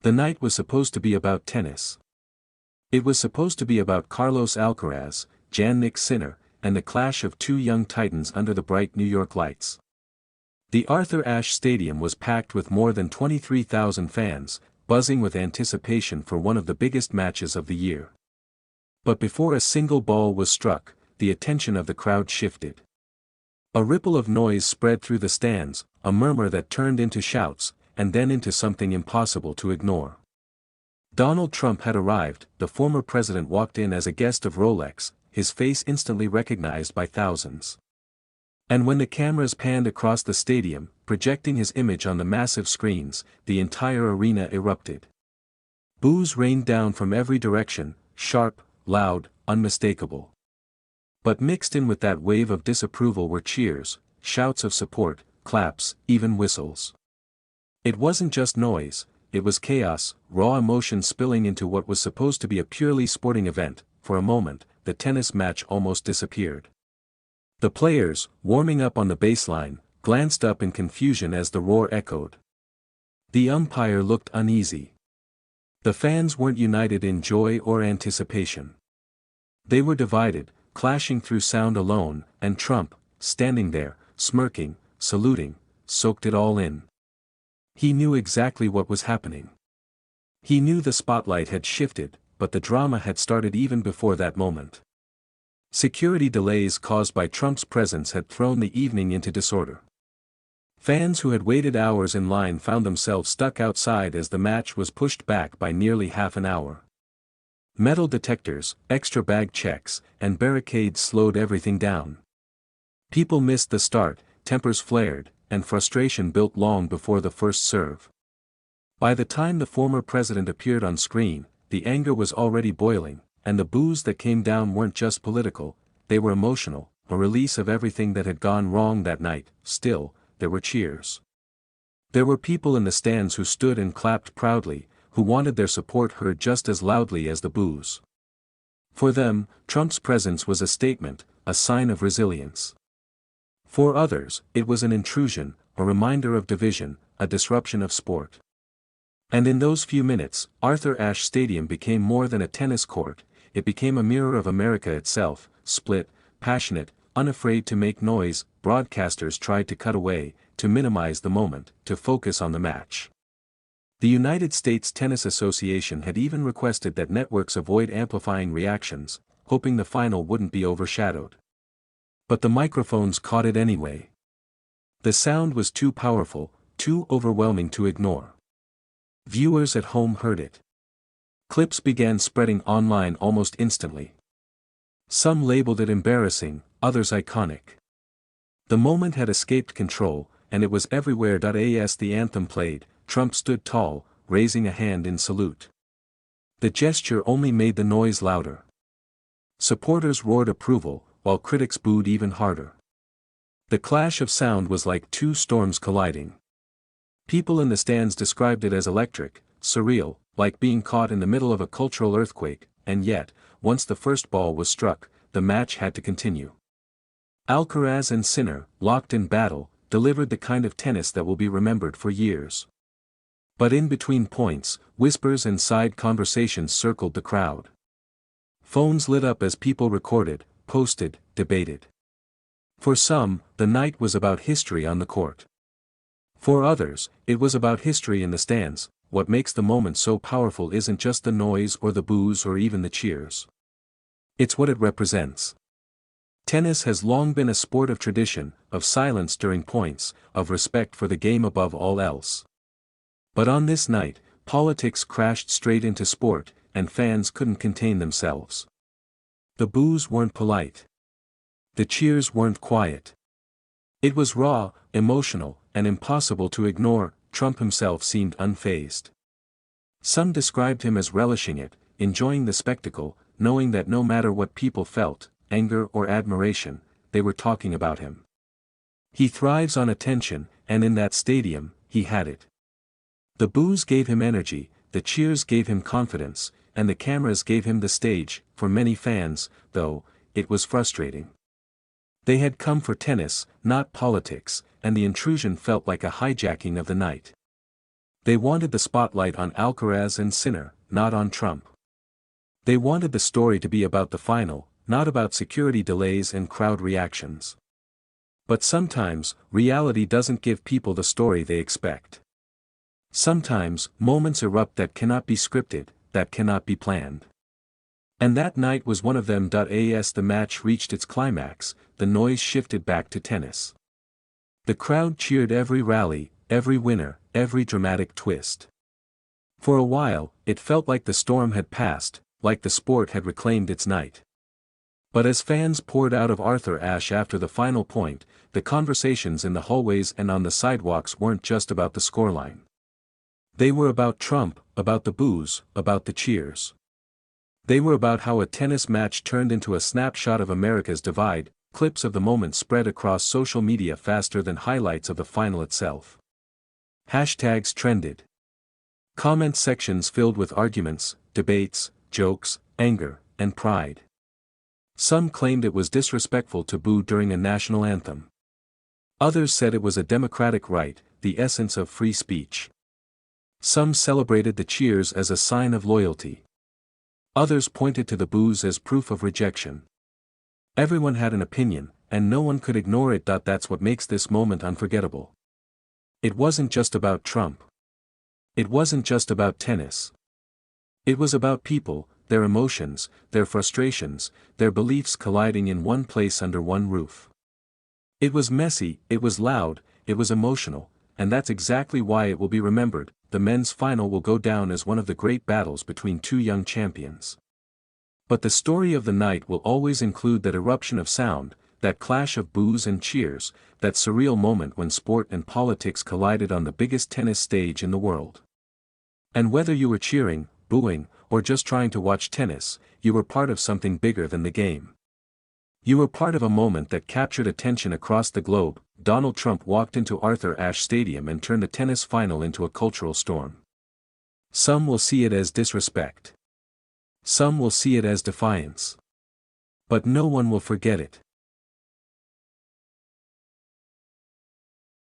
The night was supposed to be about tennis. It was supposed to be about Carlos Alcaraz, Jannik Sinner, and the clash of two young titans under the bright New York lights. The Arthur Ashe Stadium was packed with more than 23,000 fans, buzzing with anticipation for one of the biggest matches of the year. But before a single ball was struck, the attention of the crowd shifted. A ripple of noise spread through the stands, a murmur that turned into shouts, and then into something impossible to ignore. Donald Trump had arrived. The former president walked in as a guest of Rolex, his face instantly recognized by thousands. And when the cameras panned across the stadium, projecting his image on the massive screens, the entire arena erupted. Boos rained down from every direction, sharp, loud, unmistakable. But mixed in with that wave of disapproval were cheers, shouts of support, claps, even whistles. It wasn't just noise, it was chaos, raw emotion spilling into what was supposed to be a purely sporting event. For a moment, the tennis match almost disappeared. The players, warming up on the baseline, glanced up in confusion as the roar echoed. The umpire looked uneasy. The fans weren't united in joy or anticipation. They were divided, clashing through sound alone, and Trump, standing there, smirking, saluting, soaked it all in. He knew exactly what was happening. He knew the spotlight had shifted, but the drama had started even before that moment. Security delays caused by Trump's presence had thrown the evening into disorder. Fans who had waited hours in line found themselves stuck outside as the match was pushed back by nearly half an hour. Metal detectors, extra bag checks, and barricades slowed everything down. People missed the start, tempers flared, and frustration built long before the first serve. By the time the former president appeared on screen, the anger was already boiling, and the boos that came down weren't just political, they were emotional, a release of everything that had gone wrong that night. Still, there were cheers. There were people in the stands who stood and clapped proudly, who wanted their support heard just as loudly as the boos. For them, Trump's presence was a statement, a sign of resilience. For others, it was an intrusion, a reminder of division, a disruption of sport. And in those few minutes, Arthur Ashe Stadium became more than a tennis court, it became a mirror of America itself, split, passionate, unafraid to make noise. Broadcasters tried to cut away, to minimize the moment, to focus on the match. The United States Tennis Association had even requested that networks avoid amplifying reactions, hoping the final wouldn't be overshadowed. But the microphones caught it anyway. The sound was too powerful, too overwhelming to ignore. Viewers at home heard it. Clips began spreading online almost instantly. Some labeled it embarrassing, others iconic. The moment had escaped control, and it was everywhere. As the anthem played, Trump stood tall, raising a hand in salute. The gesture only made the noise louder. Supporters roared approval, while critics booed even harder. The clash of sound was like two storms colliding. People in the stands described it as electric, surreal, like being caught in the middle of a cultural earthquake, and yet, once the first ball was struck, the match had to continue. Alcaraz and Sinner, locked in battle, delivered the kind of tennis that will be remembered for years. But in between points, whispers and side conversations circled the crowd. Phones lit up as people recorded, posted, debated. For some, the night was about history on the court. For others, it was about history in the stands. What makes the moment so powerful isn't just the noise or the boos or even the cheers. It's what it represents. Tennis has long been a sport of tradition, of silence during points, of respect for the game above all else. But on this night, politics crashed straight into sport, and fans couldn't contain themselves. The boos weren't polite. The cheers weren't quiet. It was raw, emotional, and impossible to ignore. Trump himself seemed unfazed. Some described him as relishing it, enjoying the spectacle, knowing that no matter what people felt, anger or admiration, they were talking about him. He thrives on attention, and in that stadium, he had it. The boos gave him energy, the cheers gave him confidence, and the cameras gave him the stage. For many fans, though, it was frustrating. They had come for tennis, not politics, and the intrusion felt like a hijacking of the night. They wanted the spotlight on Alcaraz and Sinner, not on Trump. They wanted the story to be about the final, not about security delays and crowd reactions. But sometimes, reality doesn't give people the story they expect. Sometimes, moments erupt that cannot be scripted, that cannot be planned. And that night was one of them. As the match reached its climax, the noise shifted back to tennis. The crowd cheered every rally, every winner, every dramatic twist. For a while, it felt like the storm had passed, like the sport had reclaimed its night. But as fans poured out of Arthur Ashe after the final point, the conversations in the hallways and on the sidewalks weren't just about the scoreline. They were about Trump, about the boos, about the cheers. They were about how a tennis match turned into a snapshot of America's divide. Clips of the moment spread across social media faster than highlights of the final itself. Hashtags trended. Comment sections filled with arguments, debates, jokes, anger, and pride. Some claimed it was disrespectful to boo during a national anthem. Others said it was a democratic right, the essence of free speech. Some celebrated the cheers as a sign of loyalty. Others pointed to the boos as proof of rejection. Everyone had an opinion, and no one could ignore it. That's what makes this moment unforgettable. It wasn't just about Trump. It wasn't just about tennis. It was about people, their emotions, their frustrations, their beliefs colliding in one place under one roof. It was messy, it was loud, it was emotional, and that's exactly why it will be remembered. The men's final will go down as one of the great battles between two young champions. But the story of the night will always include that eruption of sound, that clash of boos and cheers, that surreal moment when sport and politics collided on the biggest tennis stage in the world. And whether you were cheering, booing, or just trying to watch tennis, you were part of something bigger than the game. You were part of a moment that captured attention across the globe. Donald Trump walked into Arthur Ashe Stadium and turned the tennis final into a cultural storm. Some will see it as disrespect. Some will see it as defiance. But no one will forget it.